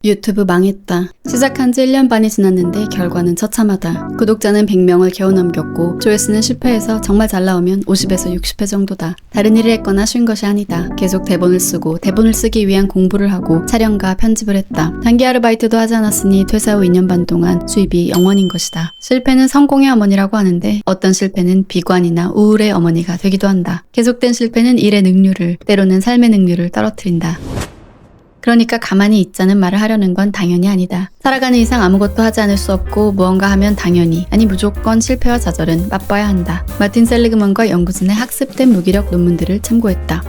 유튜브 망했다. 시작한 지 1년 반이 지났는데 결과는 처참하다. 구독자는 100명을 겨우 넘겼고 조회수는 10회에서 정말 잘 나오면 50에서 60회 정도다. 다른 일을 했거나 쉰 것이 아니다. 계속 대본을 쓰고 대본을 쓰기 위한 공부를 하고 촬영과 편집을 했다. 단기 아르바이트도 하지 않았으니 퇴사 후 2년 반 동안 수입이 0원인 것이다. 실패는 성공의 어머니라고 하는데 어떤 실패는 비관이나 우울의 어머니가 되기도 한다. 계속된 실패는 일의 능률을, 때로는 삶의 능률을 떨어뜨린다. 그러니까 가만히 있자는 말을 하려는 건 당연히 아니다. 살아가는 이상 아무것도 하지 않을 수 없고 무언가 하면 당연히, 아니 무조건 실패와 좌절은 맛봐야 한다. 마틴 셀리그먼과 연구진의 학습된 무기력 논문들을 참고했다.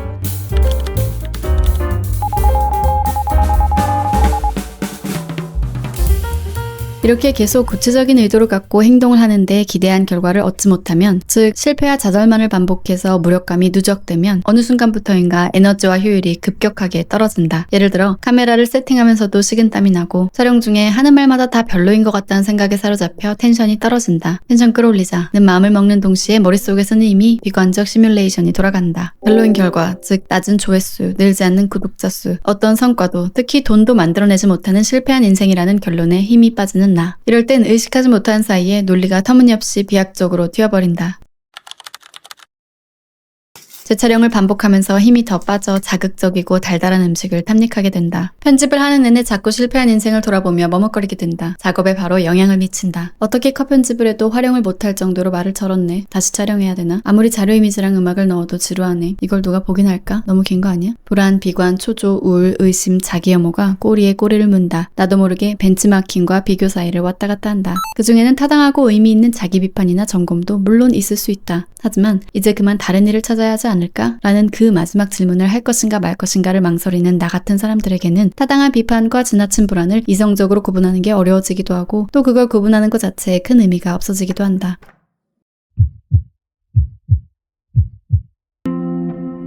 이렇게 계속 구체적인 의도를 갖고 행동을 하는데 기대한 결과를 얻지 못하면, 즉 실패와 좌절만을 반복해서 무력감이 누적되면 어느 순간부터인가 에너지와 효율이 급격하게 떨어진다. 예를 들어 카메라를 세팅하면서도 식은땀이 나고 촬영 중에 하는 말마다 다 별로인 것 같다는 생각에 사로잡혀 텐션이 떨어진다. 텐션 끌어올리자는 마음을 먹는 동시에 머릿속에서는 이미 비관적 시뮬레이션이 돌아간다. 별로인 결과, 즉 낮은 조회수, 늘지 않는 구독자 수, 어떤 성과도, 특히 돈도 만들어내지 못하는 실패한 인생이라는 결론에 힘이 빠지는 나. 이럴 땐 의식하지 못한 사이에 논리가 터무니없이 비약적으로 튀어버린다. 재촬영을 반복하면서 힘이 더 빠져 자극적이고 달달한 음식을 탐닉하게 된다. 편집을 하는 내내 자꾸 실패한 인생을 돌아보며 머뭇거리게 된다. 작업에 바로 영향을 미친다. 어떻게 컷 편집을 해도 활용을 못할 정도로 말을 절었네. 다시 촬영해야 되나? 아무리 자료 이미지랑 음악을 넣어도 지루하네. 이걸 누가 보긴 할까? 너무 긴 거 아니야? 불안, 비관, 초조, 우울, 의심, 자기 혐오가 꼬리에 꼬리를 문다. 나도 모르게 벤치마킹과 비교 사이를 왔다 갔다 한다. 그 중에는 타당하고 의미 있는 자기 비판이나 점검도 물론 있을 수 있다. 하지만 이제 그만 다른 일을 찾아야 하지 않을까? 라는 그 마지막 질문을 할 것인가 말 것인가를 망설이는 나 같은 사람들에게는 타당한 비판과 지나친 불안을 이성적으로 구분하는 게 어려워지기도 하고, 또 그걸 구분하는 것 자체에 큰 의미가 없어지기도 한다.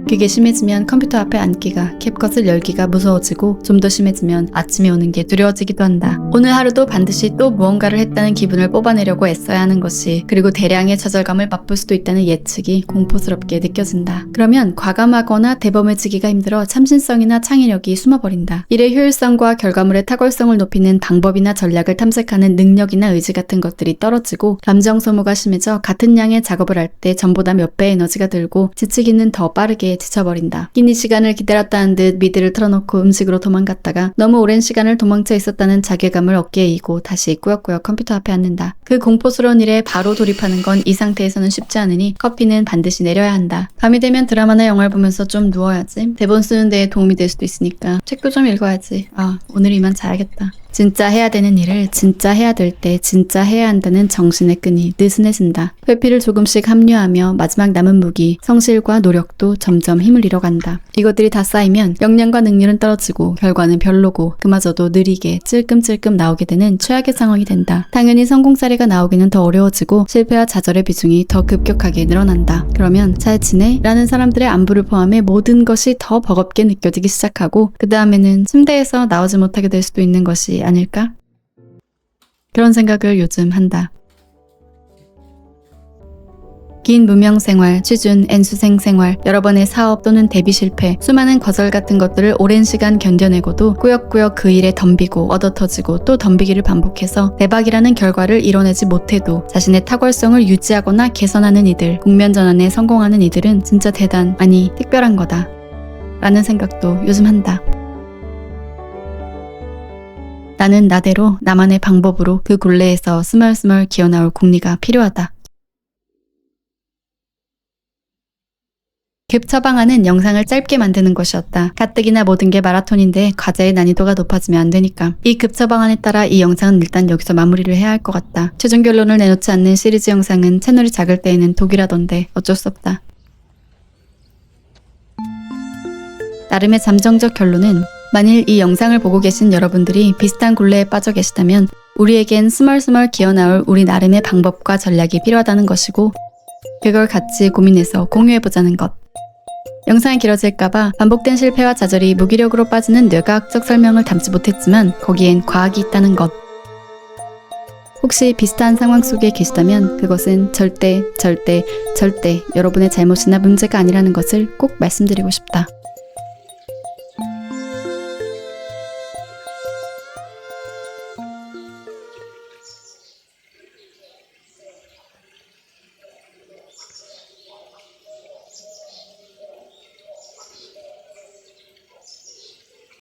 그게 심해지면 컴퓨터 앞에 앉기가, 캡컷을 열기가 무서워지고, 좀 더 심해지면 아침이 오는 게 두려워지기도 한다. 오늘 하루도 반드시 또 무언가를 했다는 기분을 뽑아내려고 애써야 하는 것이, 그리고 대량의 좌절감을 맛볼 수도 있다는 예측이 공포스럽게 느껴진다. 그러면 과감하거나 대범해지기가 힘들어 참신성이나 창의력이 숨어버린다. 일의 효율성과 결과물의 탁월성을 높이는 방법이나 전략을 탐색하는 능력이나 의지 같은 것들이 떨어지고, 감정 소모가 심해져 같은 양의 작업을 할 때 전보다 몇 배의 에너지가 들고 지치기는 더 빠르게 지쳐버린다. 긴 시간을 기다렸다는 듯 미드를 틀어놓고 음식으로 도망갔다가 너무 오랜 시간을 도망쳐 있었다는 자괴감을 어깨에 이고 다시 꾸역꾸역 컴퓨터 앞에 앉는다. 그 공포스러운 일에 바로 돌입하는 건 이 상태에서는 쉽지 않으니 커피는 반드시 내려야 한다. 밤이 되면 드라마나 영화를 보면서 좀 누워야지. 대본 쓰는 데에 도움이 될 수도 있으니까 책도 좀 읽어야지. 오늘 이만 자야겠다. 진짜 해야 되는 일을 진짜 해야 될 때 진짜 해야 한다는 정신의 끈이 느슨해진다. 회피를 조금씩 합류하며 마지막 남은 무기, 성실과 노력도 점점 힘을 잃어간다. 이것들이 다 쌓이면 역량과 능률은 떨어지고 결과는 별로고 그마저도 느리게 찔끔찔끔 나오게 되는 최악의 상황이 된다. 당연히 성공 사례가 나오기는 더 어려워지고 실패와 좌절의 비중이 더 급격하게 늘어난다. 그러면 잘 지내? 라는 사람들의 안부를 포함해 모든 것이 더 버겁게 느껴지기 시작하고, 그 다음에는 침대에서 나오지 못하게 될 수도 있는 것이 아닐까? 그런 생각을 요즘 한다. 긴 무명 생활, 취준, N수생 생활, 여러 번의 사업 또는 데뷔 실패, 수많은 거절 같은 것들을 오랜 시간 견뎌내고도 꾸역꾸역 그 일에 덤비고 얻어터지고 또 덤비기를 반복해서 대박이라는 결과를 이뤄내지 못해도 자신의 탁월성을 유지하거나 개선하는 이들, 국면전환에 성공하는 이들은 진짜 아니 특별한 거다. 라는 생각도 요즘 한다. 나는 나대로 나만의 방법으로 그 굴레에서 스멀스멀 기어나올 국리가 필요하다. 급 처방하는 영상을 짧게 만드는 것이었다. 가뜩이나 모든 게 마라톤인데 과제의 난이도가 높아지면 안 되니까. 이 급 처방안에 따라 이 영상은 일단 여기서 마무리를 해야 할 것 같다. 최종 결론을 내놓지 않는 시리즈 영상은 채널이 작을 때에는 독이라던데 어쩔 수 없다. 나름의 잠정적 결론은, 만일 이 영상을 보고 계신 여러분들이 비슷한 굴레에 빠져 계시다면 우리에겐 스멀스멀 기어나올 우리 나름의 방법과 전략이 필요하다는 것이고, 그걸 같이 고민해서 공유해보자는 것. 영상이 길어질까봐 반복된 실패와 좌절이 무기력으로 빠지는 뇌과학적 설명을 담지 못했지만 거기엔 과학이 있다는 것. 혹시 비슷한 상황 속에 계시다면 그것은 절대 여러분의 잘못이나 문제가 아니라는 것을 꼭 말씀드리고 싶다.